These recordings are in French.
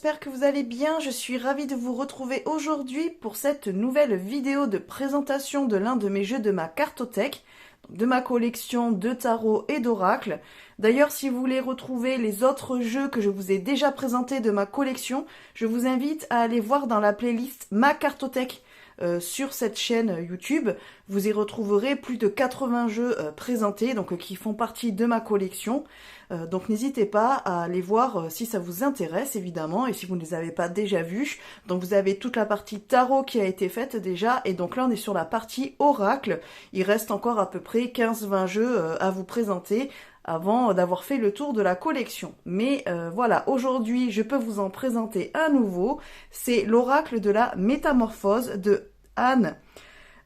j'espère que vous allez bien. Je suis ravie de vous retrouver aujourd'hui pour cette nouvelle vidéo de présentation de l'un de mes jeux de ma cartothèque, de ma collection de tarot et d'oracles. D'ailleurs, si vous voulez retrouver les autres jeux que je vous ai déjà présentés de ma collection, je vous invite à aller voir dans la playlist Ma Cartothèque sur cette chaîne YouTube. Vous y retrouverez plus de 80 jeux présentés, donc qui font partie de ma collection. Donc n'hésitez pas à aller voir si ça vous intéresse, évidemment, et si vous ne les avez pas déjà vus. Donc vous avez toute la partie tarot qui a été faite déjà, et donc là on est sur la partie oracle. Il reste encore à peu près 15-20 jeux à vous présenter avant d'avoir fait le tour de la collection. Mais voilà, aujourd'hui je peux vous en présenter un nouveau. C'est l'oracle de la métamorphose de Anne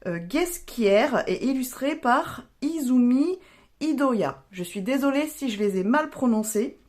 Guesquière et illustré par Izumi Idoya. Je suis désolée si je les ai mal prononcés.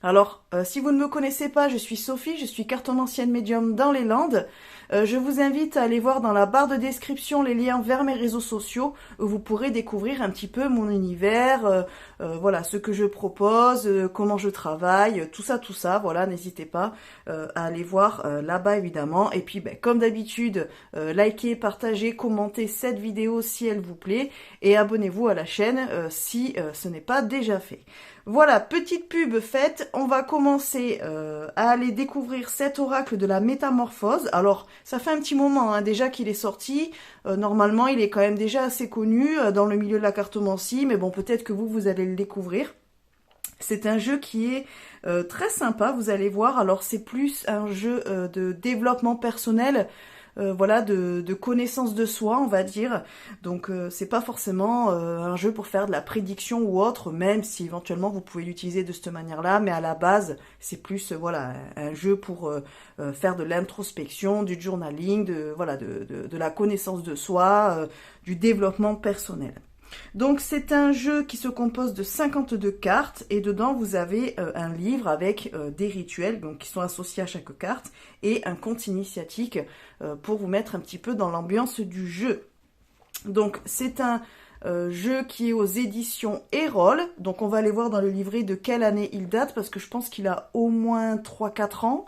Alors, si vous ne me connaissez pas, je suis Sophie, je suis cartomancienne médium dans les Landes. Je vous invite à aller voir dans la barre de description les liens vers mes réseaux sociaux où vous pourrez découvrir un petit peu mon univers, voilà, ce que je propose, comment je travaille, tout ça, voilà, n'hésitez pas à aller voir là-bas évidemment. Et puis, comme d'habitude, likez, partagez, commentez cette vidéo si elle vous plaît et abonnez-vous à la chaîne si ce n'est pas déjà fait. Voilà, petite pub faite, on va commencer à aller découvrir cet oracle de la métamorphose. Alors, ça fait un petit moment déjà qu'il est sorti. Normalement, il est quand même déjà assez connu dans le milieu de la cartomancie, mais bon, peut-être que vous allez le découvrir. C'est un jeu qui est très sympa, vous allez voir. Alors, c'est plus un jeu de développement personnel, voilà, de connaissance de soi, on va dire. Donc c'est pas forcément un jeu pour faire de la prédiction ou autre, même si éventuellement vous pouvez l'utiliser de cette manière-là, mais à la base c'est plus voilà un jeu pour faire de l'introspection, du journaling, de la connaissance de soi, du développement personnel. Donc c'est un jeu qui se compose de 52 cartes et dedans vous avez un livre avec des rituels donc, qui sont associés à chaque carte et un conte initiatique pour vous mettre un petit peu dans l'ambiance du jeu. Donc c'est un jeu qui est aux éditions Erol, donc on va aller voir dans le livret de quelle année il date parce que je pense qu'il a au moins 3-4 ans.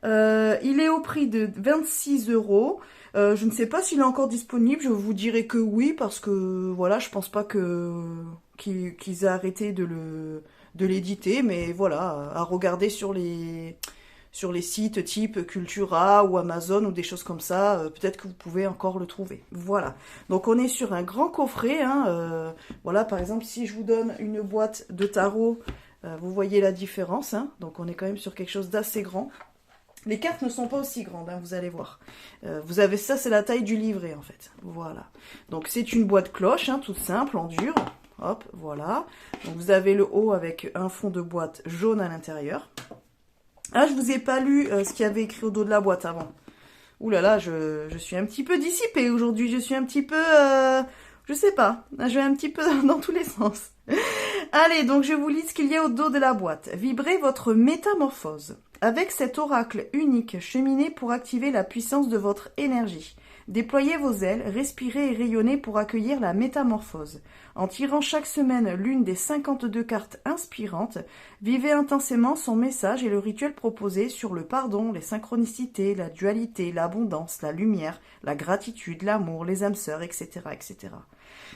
Il est au prix de 26 €. Je ne sais pas s'il est encore disponible, je vous dirais que oui, parce que voilà, je pense pas qu'ils aient arrêté de l'éditer, mais voilà, à regarder sur les sites type Cultura ou Amazon ou des choses comme ça, peut-être que vous pouvez encore le trouver. Voilà, donc on est sur un grand coffret, voilà, par exemple, si je vous donne une boîte de tarot, vous voyez la différence, donc on est quand même sur quelque chose d'assez grand. Les cartes ne sont pas aussi grandes, vous allez voir. Vous avez ça, c'est la taille du livret en fait. Voilà. Donc c'est une boîte cloche, toute simple, en dur. Hop, voilà. Donc vous avez le haut avec un fond de boîte jaune à l'intérieur. Ah, je vous ai pas lu ce qu'il y avait écrit au dos de la boîte avant. Ouh là là, je suis un petit peu dissipée aujourd'hui. Je suis un petit peu... je sais pas. Je vais un petit peu dans tous les sens. Allez, donc je vous lis ce qu'il y a au dos de la boîte. Vibrez votre métamorphose. Avec cet oracle unique, cheminez pour activer la puissance de votre énergie. Déployez vos ailes, respirez et rayonnez pour accueillir la métamorphose. En tirant chaque semaine l'une des 52 cartes inspirantes, vivez intensément son message et le rituel proposé sur le pardon, les synchronicités, la dualité, l'abondance, la lumière, la gratitude, l'amour, les âmes sœurs, etc., etc.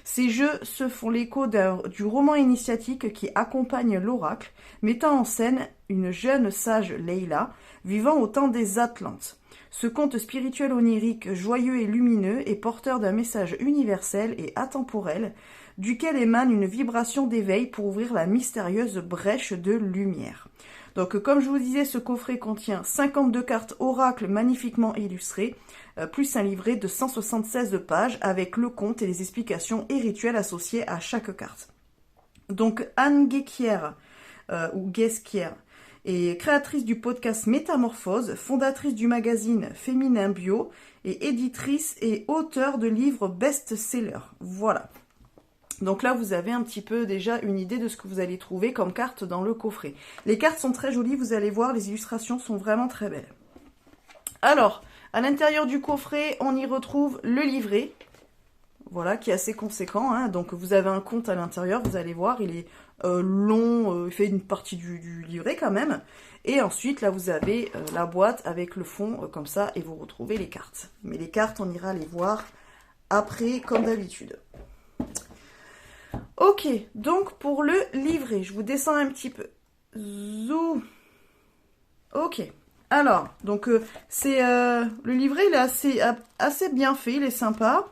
Ces jeux se font l'écho du roman initiatique qui accompagne l'oracle, mettant en scène une jeune sage Leila, vivant au temps des Atlantes. Ce conte spirituel onirique, joyeux et lumineux, est porteur d'un message universel et atemporel, duquel émane une vibration d'éveil pour ouvrir la mystérieuse brèche de lumière. Donc, comme je vous disais, ce coffret contient 52 cartes oracles magnifiquement illustrées, plus un livret de 176 pages avec le conte et les explications et rituels associés à chaque carte. Donc, Anne Guesquière, ou Guesquière, est créatrice du podcast Métamorphose, fondatrice du magazine Féminin Bio et éditrice et auteure de livres best-sellers. Voilà. Donc là, vous avez un petit peu déjà une idée de ce que vous allez trouver comme carte dans le coffret. Les cartes sont très jolies, vous allez voir, les illustrations sont vraiment très belles. Alors, à l'intérieur du coffret, on y retrouve le livret. voilà, qui est assez conséquent, hein. Donc vous avez un conte à l'intérieur, vous allez voir, il est long, il fait une partie du livret quand même. Et ensuite, là, vous avez la boîte avec le fond comme ça, et vous retrouvez les cartes. Mais les cartes, on ira les voir après, comme d'habitude. Ok, donc pour le livret, je vous descends un petit peu. Zou. Ok. Alors, donc c'est le livret, il est assez bien fait, il est sympa.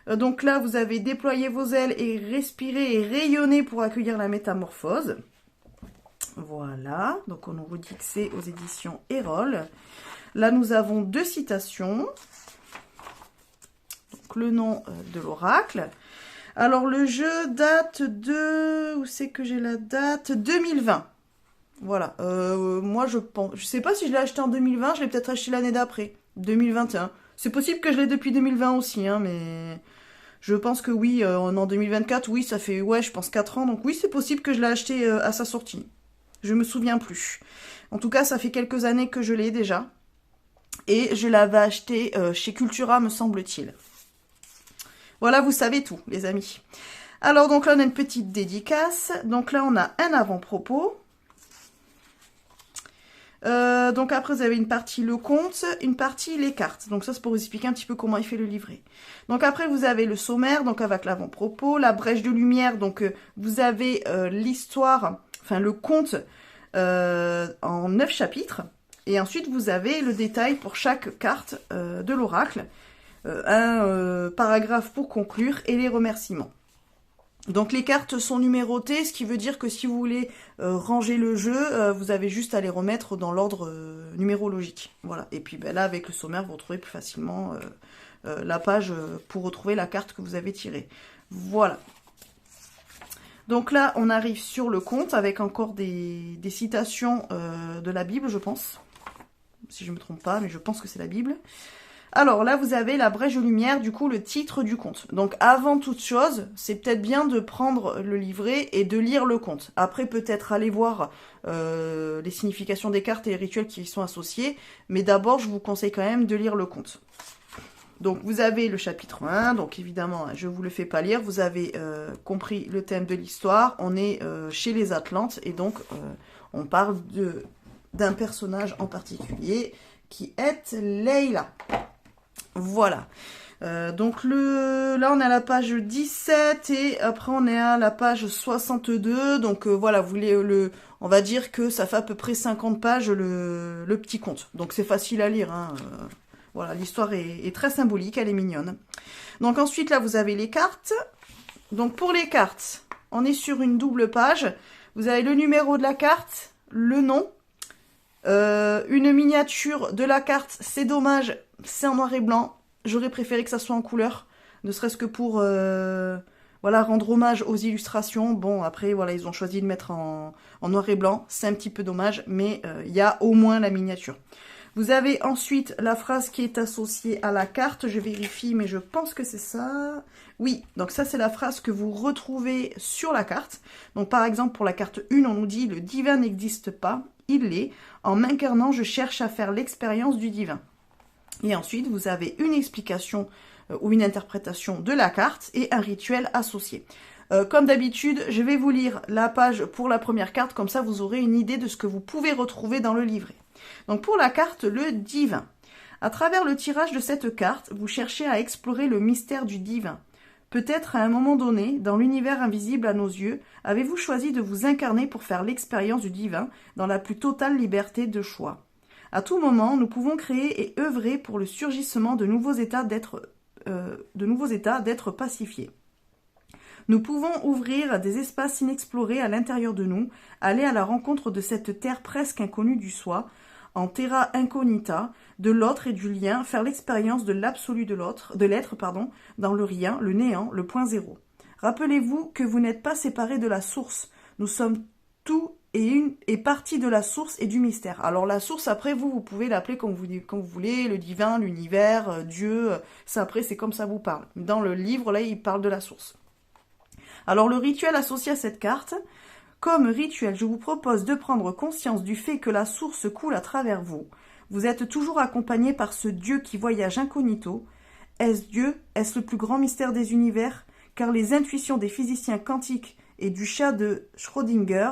Donc là, vous avez déployé vos ailes et respiré et rayonné pour accueillir la métamorphose. Voilà, donc on nous redit que c'est aux éditions Erol. Là, nous avons 2 citations. Donc le nom de l'oracle. Alors le jeu date de... Où c'est que j'ai la date? 2020. Voilà, moi je pense... Je sais pas si je l'ai acheté en 2020, je l'ai peut-être acheté l'année d'après, 2021. C'est possible que je l'ai depuis 2020 aussi, hein, mais... Je pense que oui, en 2024, oui, ça fait, ouais, je pense 4 ans. Donc oui, c'est possible que je l'ai acheté à sa sortie. Je me souviens plus. En tout cas, ça fait quelques années que je l'ai déjà. Et je l'avais acheté chez Cultura, me semble-t-il. Voilà, vous savez tout, les amis. Alors, donc là, on a une petite dédicace. Donc là, on a un avant-propos. Donc après, vous avez une partie le conte, une partie les cartes. Donc ça, c'est pour vous expliquer un petit peu comment il fait le livret. Donc après, vous avez le sommaire, donc avec l'avant-propos, la brèche de lumière. Donc vous avez l'histoire, enfin le conte en 9 chapitres. Et ensuite, vous avez le détail pour chaque carte de l'oracle. Un paragraphe pour conclure et les remerciements. Donc les cartes sont numérotées, ce qui veut dire que si vous voulez ranger le jeu, vous avez juste à les remettre dans l'ordre numérologique. Voilà. Et puis ben, là, avec le sommaire, vous retrouvez plus facilement la page pour retrouver la carte que vous avez tirée. Voilà. Donc là, on arrive sur le conte avec encore des citations de la Bible, je pense. Si je ne me trompe pas, mais je pense que c'est la Bible. Alors là, vous avez la brèche de lumière, du coup, le titre du conte. Donc avant toute chose, c'est peut-être bien de prendre le livret et de lire le conte. Après, peut-être aller voir les significations des cartes et les rituels qui y sont associés. Mais d'abord, je vous conseille quand même de lire le conte. Donc vous avez le chapitre 1, donc évidemment, je ne vous le fais pas lire. Vous avez compris le thème de l'histoire. On est chez les Atlantes et donc on parle d'un personnage en particulier qui est Leila. Voilà. Donc là on est à la page 17 et après on est à la page 62. Donc voilà, on va dire que ça fait à peu près 50 pages le petit conte. Donc c'est facile à lire, hein. Voilà, l'histoire est très symbolique, elle est mignonne. Donc ensuite là vous avez les cartes. Donc pour les cartes, on est sur une double page. Vous avez le numéro de la carte, le nom, une miniature de la carte. C'est dommage, c'est en noir et blanc. J'aurais préféré que ça soit en couleur, ne serait-ce que pour voilà, rendre hommage aux illustrations. Bon, après, voilà, ils ont choisi de mettre en noir et blanc. C'est un petit peu dommage, mais il y a au moins la miniature. Vous avez ensuite la phrase qui est associée à la carte. Je vérifie, mais je pense que c'est ça. Oui, donc ça, c'est la phrase que vous retrouvez sur la carte. Donc, par exemple, pour la carte 1, on nous dit « Le divin n'existe pas, il l'est. En m'incarnant, je cherche à faire l'expérience du divin. » Et ensuite, vous avez une explication ou une interprétation de la carte et un rituel associé. Comme d'habitude, je vais vous lire la page pour la première carte, comme ça vous aurez une idée de ce que vous pouvez retrouver dans le livret. Donc pour la carte, le divin. À travers le tirage de cette carte, vous cherchez à explorer le mystère du divin. Peut-être à un moment donné, dans l'univers invisible à nos yeux, avez-vous choisi de vous incarner pour faire l'expérience du divin dans la plus totale liberté de choix. À tout moment, nous pouvons créer et œuvrer pour le surgissement de nouveaux états d'être pacifiés. Nous pouvons ouvrir des espaces inexplorés à l'intérieur de nous, aller à la rencontre de cette terre presque inconnue du soi, en terra incognita, de l'autre et du lien, faire l'expérience de l'absolu de l'être, dans le rien, le néant, le point zéro. Rappelez-vous que vous n'êtes pas séparés de la source. Nous sommes tout et partie de la source et du mystère. Alors la source, après, vous pouvez l'appeler comme vous voulez, le divin, l'univers, Dieu, ça après, c'est comme ça vous parle. Dans le livre, là, il parle de la source. Alors le rituel associé à cette carte, comme rituel, je vous propose de prendre conscience du fait que la source coule à travers vous. Vous êtes toujours accompagné par ce Dieu qui voyage incognito. Est-ce Dieu? Est-ce le plus grand mystère des univers? Car les intuitions des physiciens quantiques et du chat de Schrödinger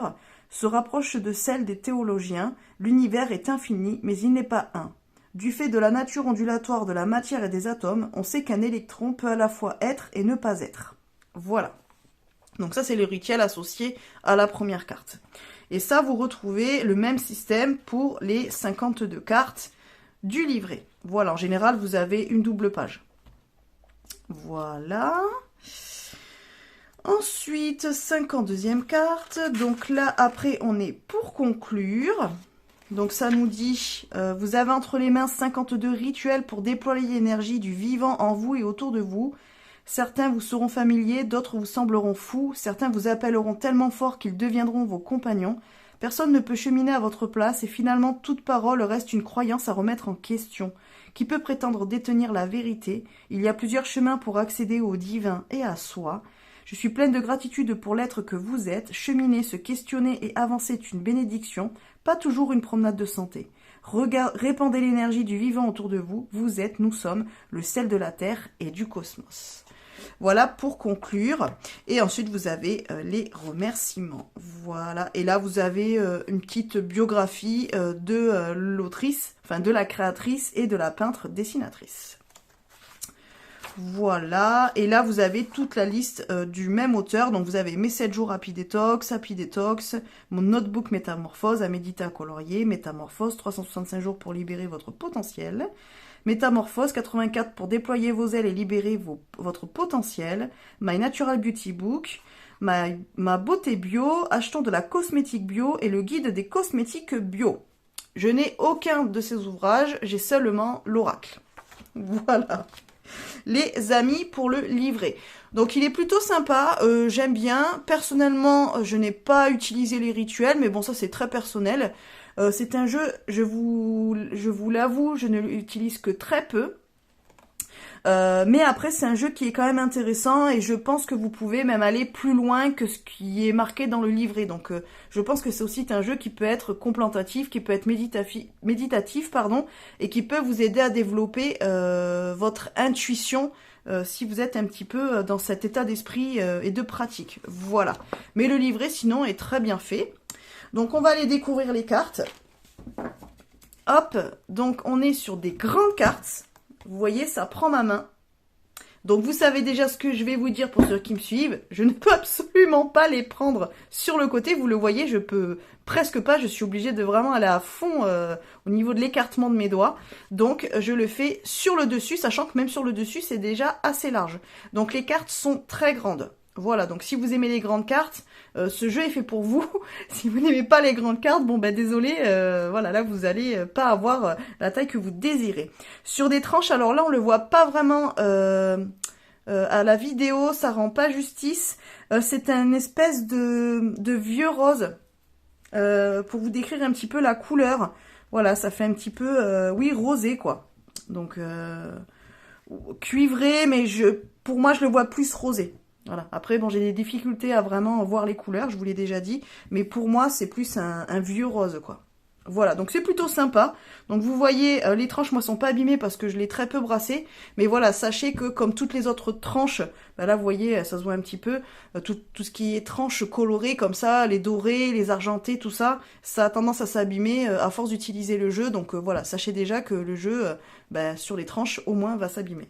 se rapprochent de celles des théologiens. L'univers est infini, mais il n'est pas un. Du fait de la nature ondulatoire de la matière et des atomes, on sait qu'un électron peut à la fois être et ne pas être. Voilà. Donc ça, c'est le rituel associé à la première carte. Et ça, vous retrouvez le même système pour les 52 cartes du livret. Voilà, en général, vous avez une double page. Voilà. Ensuite, 52e carte. Donc là, après, on est pour conclure. Donc ça nous dit, vous avez entre les mains 52 rituels pour déployer l'énergie du vivant en vous et autour de vous. Certains vous seront familiers, d'autres vous sembleront fous, certains vous appelleront tellement fort qu'ils deviendront vos compagnons. Personne ne peut cheminer à votre place et finalement toute parole reste une croyance à remettre en question. Qui peut prétendre détenir la vérité? Il y a plusieurs chemins pour accéder au divin et à soi. Je suis pleine de gratitude pour l'être que vous êtes. Cheminer, se questionner et avancer est une bénédiction, pas toujours une promenade de santé. Répandez l'énergie du vivant autour de vous. Vous êtes, nous sommes, le sel de la Terre et du cosmos. Voilà pour conclure. Et ensuite, vous avez les remerciements. Voilà. Et là, vous avez une petite biographie de l'autrice, enfin de la créatrice et de la peintre dessinatrice. Voilà, et là vous avez toute la liste du même auteur, donc vous avez mes 7 jours Happy Detox, mon notebook Métamorphose, à méditer à colorier, Métamorphose, 365 jours pour libérer votre potentiel, Métamorphose, 84 pour déployer vos ailes et libérer votre potentiel, My Natural Beauty Book, ma beauté bio, achetons de la cosmétique bio et le guide des cosmétiques bio. Je n'ai aucun de ces ouvrages, j'ai seulement l'oracle. Voilà. Les amis pour le livret. Donc il est plutôt sympa, j'aime bien. Personnellement, je n'ai pas utilisé les rituels, mais bon, ça c'est très personnel. C'est un jeu, je vous l'avoue, je ne l'utilise que très peu. Mais après, c'est un jeu qui est quand même intéressant et je pense que vous pouvez même aller plus loin que ce qui est marqué dans le livret. Donc, je pense que c'est aussi un jeu qui peut être contemplatif, qui peut être méditatif, et qui peut vous aider à développer votre intuition si vous êtes un petit peu dans cet état d'esprit et de pratique. Voilà. Mais le livret, sinon, est très bien fait. Donc, on va aller découvrir les cartes. Hop, donc on est sur des grandes cartes. Vous voyez, ça prend ma main. Donc vous savez déjà ce que je vais vous dire pour ceux qui me suivent. Je ne peux absolument pas les prendre sur le côté. Vous le voyez, je peux presque pas. Je suis obligée de vraiment aller à fond au niveau de l'écartement de mes doigts. Donc je le fais sur le dessus, sachant que même sur le dessus, c'est déjà assez large. Donc les cartes sont très grandes. Voilà, donc si vous aimez les grandes cartes, ce jeu est fait pour vous. Si vous n'aimez pas les grandes cartes, bon ben désolé, voilà, là vous allez pas avoir la taille que vous désirez. Sur des tranches, alors là on le voit pas vraiment à la vidéo, ça rend pas justice. C'est un espèce de vieux rose, pour vous décrire un petit peu la couleur. Voilà, ça fait un petit peu, oui, rosé quoi. Donc cuivré, mais pour moi je le vois plus rosé. Voilà. Après, bon, j'ai des difficultés à vraiment voir les couleurs, je vous l'ai déjà dit. Mais pour moi, c'est plus un vieux rose, quoi. Voilà, donc c'est plutôt sympa. Donc vous voyez, les tranches, moi, sont pas abîmées parce que je l'ai très peu brassé. Mais voilà, sachez que comme toutes les autres tranches, bah là, vous voyez, ça se voit un petit peu, tout ce qui est tranches colorées comme ça, les dorés, les argentés, tout ça, ça a tendance à s'abîmer à force d'utiliser le jeu. Donc voilà, sachez déjà que le jeu, sur les tranches, au moins, va s'abîmer.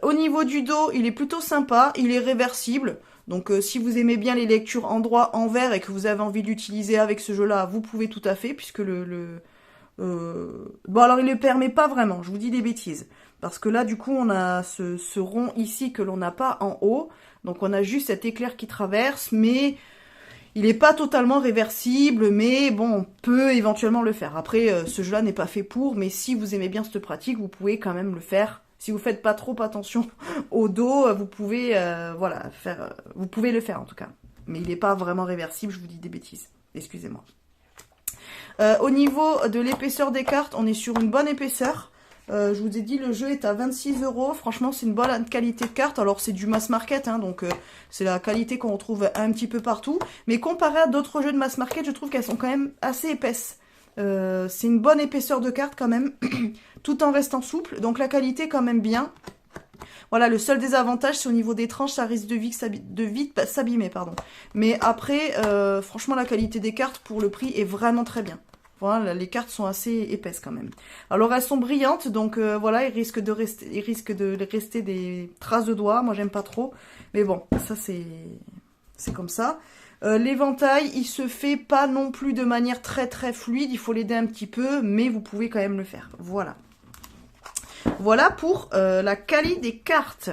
Au niveau du dos, il est plutôt sympa, il est réversible. Donc si vous aimez bien les lectures en droit, en vert et que vous avez envie de l'utiliser avec ce jeu-là, vous pouvez tout à fait, puisque bon alors il ne le permet pas vraiment, je vous dis des bêtises. Parce que là du coup on a ce rond ici que l'on n'a pas en haut. Donc on a juste cet éclair qui traverse, mais il n'est pas totalement réversible, mais bon, on peut éventuellement le faire. Après, ce jeu-là n'est pas fait pour, mais si vous aimez bien cette pratique, vous pouvez quand même le faire. Si vous faites pas trop attention au dos, vous pouvez voilà, vous pouvez le faire en tout cas. Mais il n'est pas vraiment réversible, je vous dis des bêtises. Excusez-moi. Au niveau de l'épaisseur des cartes, on est sur une bonne épaisseur. Je vous ai dit, le jeu est à 26 €. Franchement, c'est une bonne qualité de carte. Alors, c'est du mass market, hein, donc c'est la qualité qu'on retrouve un petit peu partout. Mais comparé à d'autres jeux de mass market, je trouve qu'elles sont quand même assez épaisses. C'est une bonne épaisseur de carte quand même, tout en restant souple. Donc la qualité quand même bien. Voilà, le seul désavantage, c'est au niveau des tranches, ça risque de vite s'abîmer, pardon. Mais après, franchement, la qualité des cartes pour le prix est vraiment très bien. Voilà, les cartes sont assez épaisses quand même. Alors elles sont brillantes, donc voilà, il risque de rester des traces de doigts. Moi, j'aime pas trop, mais bon, ça c'est comme ça. L'éventail, il se fait pas non plus de manière très très fluide. Il faut l'aider un petit peu, mais vous pouvez quand même le faire. Voilà. Voilà pour la qualité des cartes.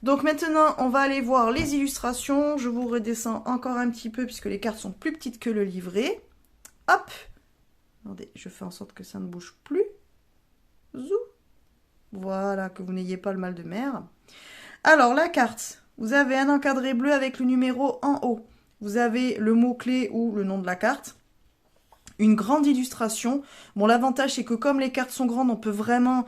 Donc maintenant, on va aller voir les illustrations. Je vous redescends encore un petit peu puisque les cartes sont plus petites que le livret. Hop. Attendez, je fais en sorte que ça ne bouge plus. Zou. Voilà, que vous n'ayez pas le mal de mer. Alors, la carte. Vous avez un encadré bleu avec le numéro en haut. Vous avez le mot-clé ou le nom de la carte. Une grande illustration. Bon, l'avantage, c'est que comme les cartes sont grandes, on peut vraiment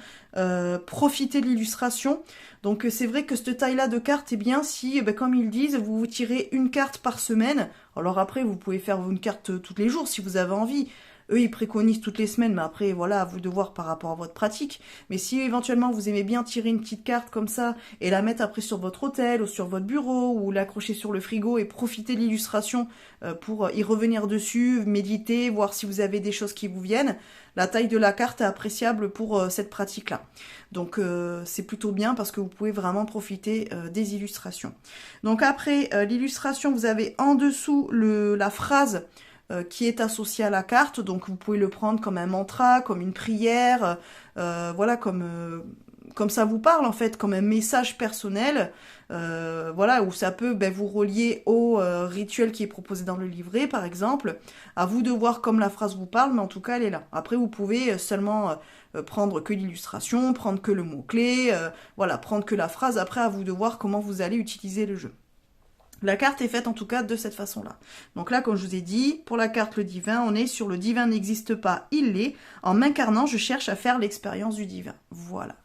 profiter de l'illustration. Donc, c'est vrai que cette taille-là de carte, eh bien, si, comme ils disent, vous tirez une carte par semaine. Alors après, vous pouvez faire une carte tous les jours si vous avez envie. Eux, ils préconisent toutes les semaines, mais après, voilà, à vous de voir par rapport à votre pratique. Mais si éventuellement vous aimez bien tirer une petite carte comme ça et la mettre après sur votre hôtel ou sur votre bureau ou l'accrocher sur le frigo et profiter de l'illustration pour y revenir dessus, méditer, voir si vous avez des choses qui vous viennent, la taille de la carte est appréciable pour cette pratique-là. Donc c'est plutôt bien parce que vous pouvez vraiment profiter des illustrations. Donc après l'illustration, vous avez en dessous la phrase qui est associé à la carte, donc vous pouvez le prendre comme un mantra, comme une prière, voilà, comme ça vous parle en fait, comme un message personnel, voilà, où ça peut vous relier au rituel qui est proposé dans le livret, par exemple. À vous de voir comme la phrase vous parle, mais en tout cas elle est là. Après vous pouvez seulement prendre que l'illustration, prendre que le mot-clé, voilà, prendre que la phrase, après à vous de voir comment vous allez utiliser le jeu. La carte est faite en tout cas de cette façon-là. Donc là, comme je vous ai dit, pour la carte le divin, on est sur le divin n'existe pas, il l'est. En m'incarnant, je cherche à faire l'expérience du divin. Voilà.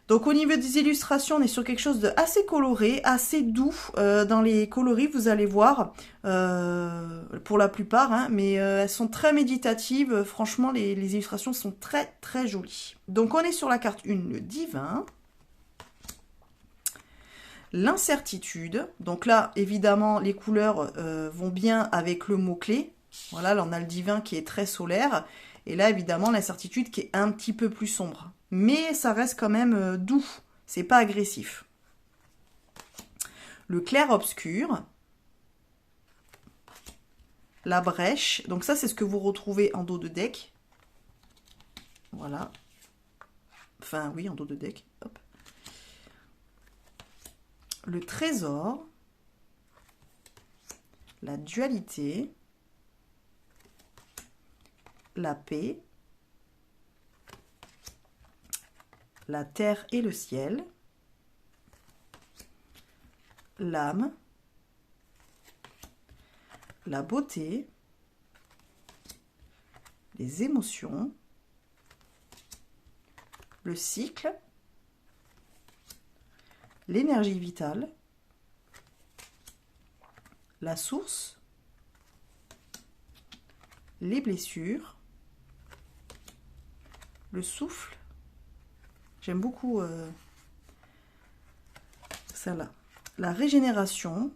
Donc au niveau des illustrations, on est sur quelque chose de assez coloré, assez doux. Dans les coloris, vous allez voir, pour la plupart, hein, mais elles sont très méditatives. Franchement, les illustrations sont très très jolies. Donc on est sur la carte 1, le divin. L'incertitude, donc là évidemment les couleurs vont bien avec le mot-clé. Voilà, là on a le divin qui est très solaire, et là évidemment l'incertitude qui est un petit peu plus sombre. Mais ça reste quand même doux, c'est pas agressif. Le clair-obscur, la brèche, donc ça c'est ce que vous retrouvez en dos de deck. Voilà. Enfin oui, en dos de deck. Hop. Le trésor, la dualité, la paix, la terre et le ciel, l'âme, la beauté, les émotions, le cycle, l'énergie vitale, la source, les blessures, le souffle. J'aime beaucoup celle-là. La régénération.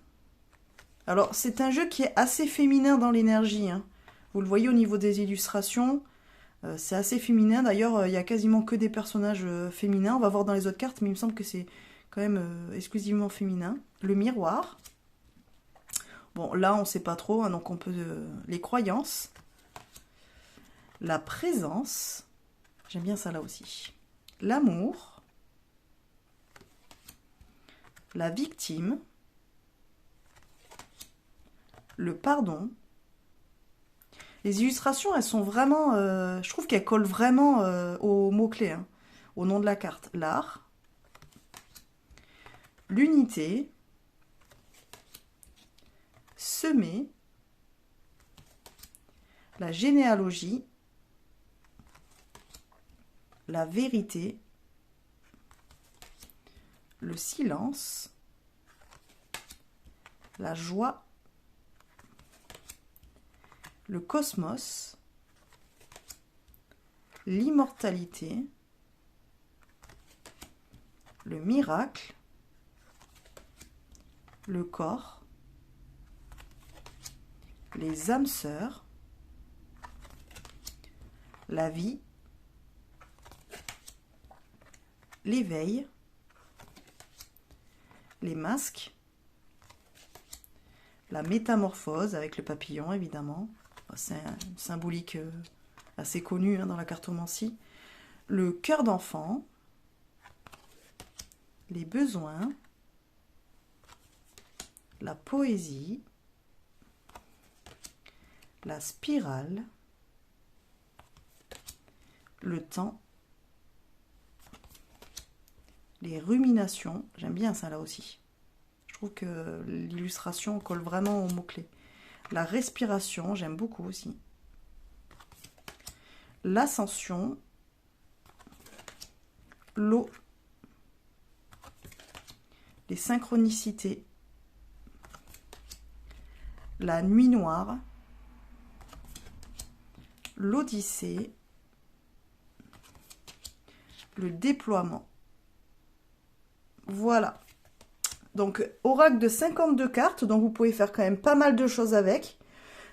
Alors, c'est un jeu qui est assez féminin dans l'énergie, hein. Vous le voyez au niveau des illustrations. C'est assez féminin. D'ailleurs, il n'y a quasiment que des personnages féminins. On va voir dans les autres cartes, mais il me semble que c'est quand même exclusivement féminin. Le miroir. Bon, là, on ne sait pas trop, hein, donc on peut... les croyances. La présence. J'aime bien ça là aussi. L'amour. La victime. Le pardon. Les illustrations, elles sont vraiment... je trouve qu'elles collent vraiment aux mots-clés, hein, au nom de la carte. L'art. L'unité. Semer. La généalogie. La vérité. Le silence. La joie. Le cosmos. l'immortalité, le miracle, le corps, les âmes sœurs, la vie, l'éveil, les masques, la métamorphose avec le papillon évidemment, c'est une symbolique assez connue dans la cartomancie, le cœur d'enfant, les besoins, la poésie, la spirale, le temps, les ruminations, j'aime bien ça là aussi. Je trouve que l'illustration colle vraiment aux mots-clés. La respiration, j'aime beaucoup aussi. L'ascension, l'eau, les synchronicités, la nuit noire, l'Odyssée, le déploiement. Voilà. Donc, oracle de 52 cartes, donc vous pouvez faire quand même pas mal de choses avec.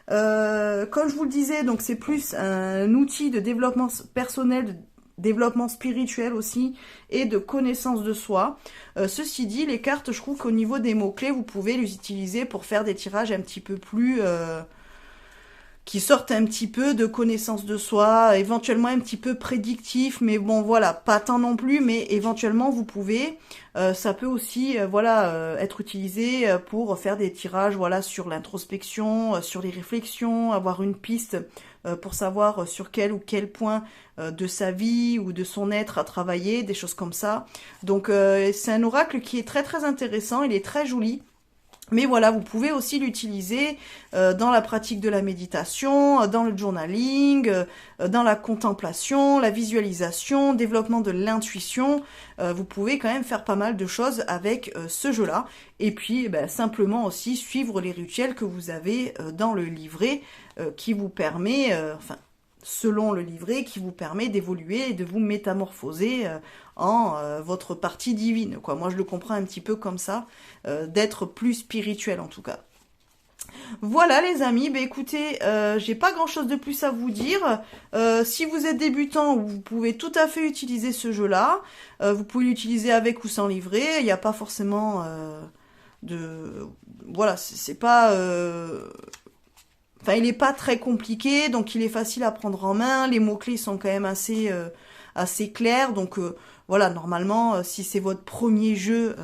Comme je vous le disais, donc c'est plus un outil de développement personnel, de développement spirituel aussi, et de connaissance de soi. Ceci dit, les cartes, je trouve qu'au niveau des mots-clés, vous pouvez les utiliser pour faire des tirages un petit peu plus... qui sortent un petit peu de connaissance de soi, éventuellement un petit peu prédictif, mais bon voilà, pas tant non plus, mais éventuellement vous pouvez, ça peut aussi voilà être utilisé pour faire des tirages voilà sur l'introspection, sur les réflexions, avoir une piste pour savoir sur quel ou quel point de sa vie ou de son être à travailler, des choses comme ça. Donc c'est un oracle qui est très très intéressant, il est très joli. Mais voilà, vous pouvez aussi l'utiliser dans la pratique de la méditation, dans le journaling, dans la contemplation, la visualisation, développement de l'intuition. Vous pouvez quand même faire pas mal de choses avec ce jeu-là. Et puis, simplement aussi suivre les rituels que vous avez dans le livret qui vous permet, selon le livret, qui vous permet d'évoluer et de vous métamorphoser en votre partie divine, quoi. Moi, je le comprends un petit peu comme ça, d'être plus spirituel en tout cas. Voilà les amis, écoutez, j'ai pas grand chose de plus à vous dire. Si vous êtes débutant, vous pouvez tout à fait utiliser ce jeu-là. Vous pouvez l'utiliser avec ou sans livret, il n'y a pas forcément de... Voilà, c'est pas... Enfin, il n'est pas très compliqué, donc il est facile à prendre en main. Les mots-clés sont quand même assez clairs. Donc voilà, normalement, si c'est votre premier jeu,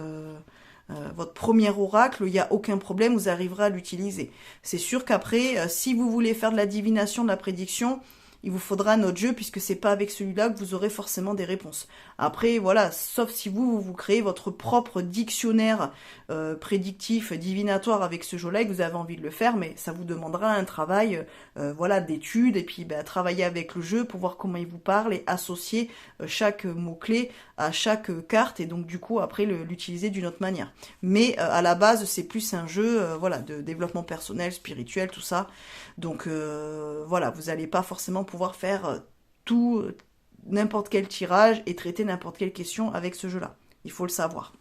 votre premier oracle, il n'y a aucun problème, vous arriverez à l'utiliser. C'est sûr qu'après, si vous voulez faire de la divination, de la prédiction, il vous faudra un autre jeu, puisque c'est pas avec celui-là que vous aurez forcément des réponses. Après, voilà, sauf si vous créez votre propre dictionnaire prédictif, divinatoire avec ce jeu-là, et que vous avez envie de le faire, mais ça vous demandera un travail voilà, d'étude, et puis travailler avec le jeu pour voir comment il vous parle, et associer chaque mot-clé à chaque carte, et donc du coup, après, l'utiliser d'une autre manière. Mais à la base, c'est plus un jeu voilà, de développement personnel, spirituel, tout ça. Donc voilà, vous n'allez pas forcément pouvoir faire tout, n'importe quel tirage et traiter n'importe quelle question avec ce jeu-là. Il faut le savoir.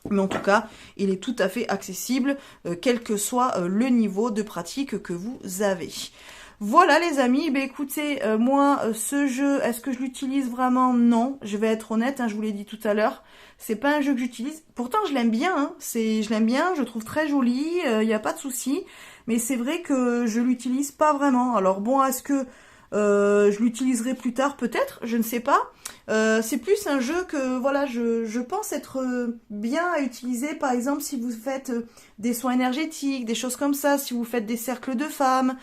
Mais en tout cas, il est tout à fait accessible, quel que soit le niveau de pratique que vous avez. Voilà les amis, écoutez, moi, ce jeu, est-ce que je l'utilise vraiment? Non, je vais être honnête, je vous l'ai dit tout à l'heure. C'est pas un jeu que j'utilise. Pourtant, je l'aime bien, je l'aime bien, je le trouve très joli, il n'y a pas de souci. Mais c'est vrai que je l'utilise pas vraiment. Alors bon, est-ce que je l'utiliserai plus tard? Peut-être, je ne sais pas. C'est plus un jeu que voilà, je pense être bien à utiliser, par exemple si vous faites des soins énergétiques, des choses comme ça, si vous faites des cercles de femmes,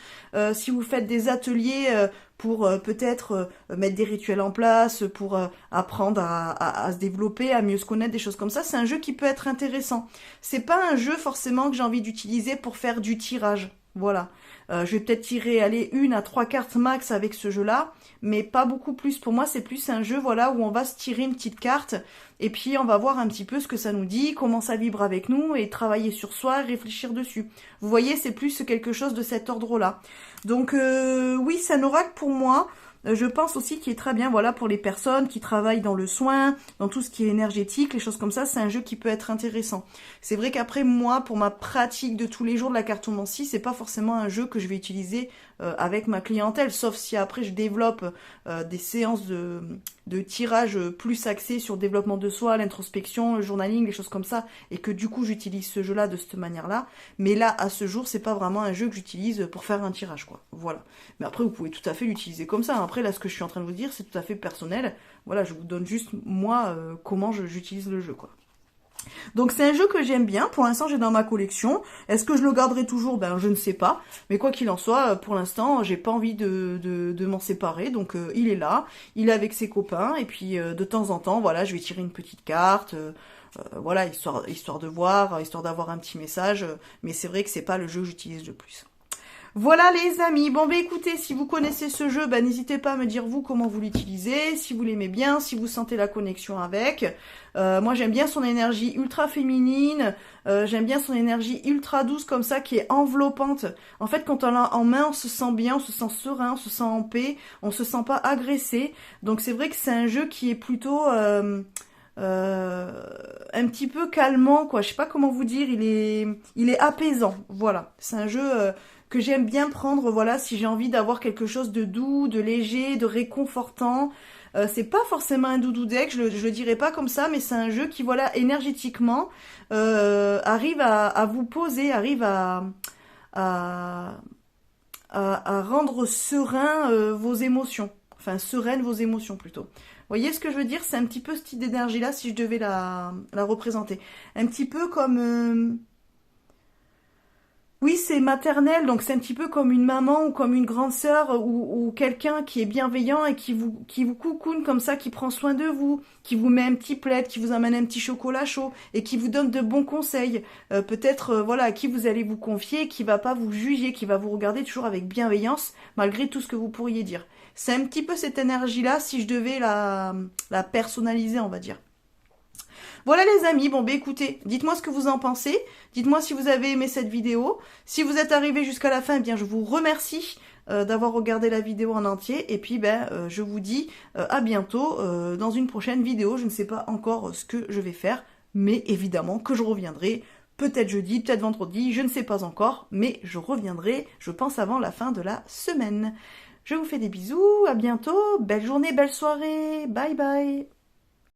si vous faites des ateliers pour peut-être mettre des rituels en place, pour apprendre à se développer, à mieux se connaître, des choses comme ça. C'est un jeu qui peut être intéressant. C'est pas un jeu forcément que j'ai envie d'utiliser pour faire du tirage. Voilà. Je vais peut-être tirer, allez, 1 à 3 cartes max avec ce jeu-là, mais pas beaucoup plus. Pour moi, c'est plus un jeu, voilà, où on va se tirer une petite carte, et puis on va voir un petit peu ce que ça nous dit, comment ça vibre avec nous, et travailler sur soi, réfléchir dessus. Vous voyez, c'est plus quelque chose de cet ordre-là. Donc, oui, c'est un oracle pour moi. je pense aussi qu'il est très bien, voilà, pour les personnes qui travaillent dans le soin, dans tout ce qui est énergétique, les choses comme ça, c'est un jeu qui peut être intéressant. C'est vrai qu'après, moi, pour ma pratique de tous les jours de la cartomancie, c'est pas forcément un jeu que je vais utiliser avec ma clientèle, sauf si après je développe des séances de tirage plus axées sur le développement de soi, l'introspection, le journaling, les choses comme ça, et que du coup j'utilise ce jeu-là de cette manière-là. Mais là, à ce jour, c'est pas vraiment un jeu que j'utilise pour faire un tirage, quoi. Voilà. Mais après, vous pouvez tout à fait l'utiliser comme ça. Après, là, ce que je suis en train de vous dire, c'est tout à fait personnel. Voilà, je vous donne juste, moi, comment j'utilise le jeu, quoi. Donc c'est un jeu que j'aime bien, pour l'instant j'ai dans ma collection. Est-ce que je le garderai toujours? Ben je ne sais pas. Mais quoi qu'il en soit, pour l'instant j'ai pas envie de m'en séparer. Donc il est là, il est avec ses copains. Et puis de temps en temps, voilà, je vais tirer une petite carte. Voilà, histoire de voir, histoire d'avoir un petit message. Mais c'est vrai que c'est pas le jeu que j'utilise le plus. Voilà les amis, bon bah écoutez, si vous connaissez ce jeu, bah n'hésitez pas à me dire vous comment vous l'utilisez, si vous l'aimez bien, si vous sentez la connexion avec. Moi j'aime bien son énergie ultra féminine, j'aime bien son énergie ultra douce comme ça, qui est enveloppante. En fait quand on l'a en main, on se sent bien, on se sent serein, on se sent en paix, on se sent pas agressé. Donc c'est vrai que c'est un jeu qui est plutôt... un petit peu calmant, quoi. Je sais pas comment vous dire, il est apaisant. Voilà, c'est un jeu que j'aime bien prendre. Voilà, si j'ai envie d'avoir quelque chose de doux, de léger, de réconfortant. C'est pas forcément un doudou deck, je le dirais pas comme ça, mais c'est un jeu qui, voilà, énergétiquement arrive à vous poser, arrive à, à rendre serein vos émotions. Enfin, sereines vos émotions plutôt. Vous voyez ce que je veux dire? C'est un petit peu ce type d'énergie-là si je devais la représenter. Un petit peu comme... Oui, c'est maternel, donc c'est un petit peu comme une maman ou comme une grande sœur ou quelqu'un qui est bienveillant et qui vous coucoune comme ça, qui prend soin de vous, qui vous met un petit plaid, qui vous amène un petit chocolat chaud et qui vous donne de bons conseils. Peut-être, voilà, à qui vous allez vous confier, qui va pas vous juger, qui va vous regarder toujours avec bienveillance malgré tout ce que vous pourriez dire. C'est un petit peu cette énergie-là si je devais la personnaliser, on va dire. Voilà les amis, bon bah écoutez, dites-moi ce que vous en pensez, dites-moi si vous avez aimé cette vidéo. Si vous êtes arrivé jusqu'à la fin, eh bien je vous remercie d'avoir regardé la vidéo en entier. Et puis je vous dis à bientôt dans une prochaine vidéo. Je ne sais pas encore ce que je vais faire, mais évidemment que je reviendrai. Peut-être jeudi, peut-être vendredi, je ne sais pas encore, mais je reviendrai, je pense, avant la fin de la semaine. Je vous fais des bisous, à bientôt, belle journée, belle soirée, bye bye.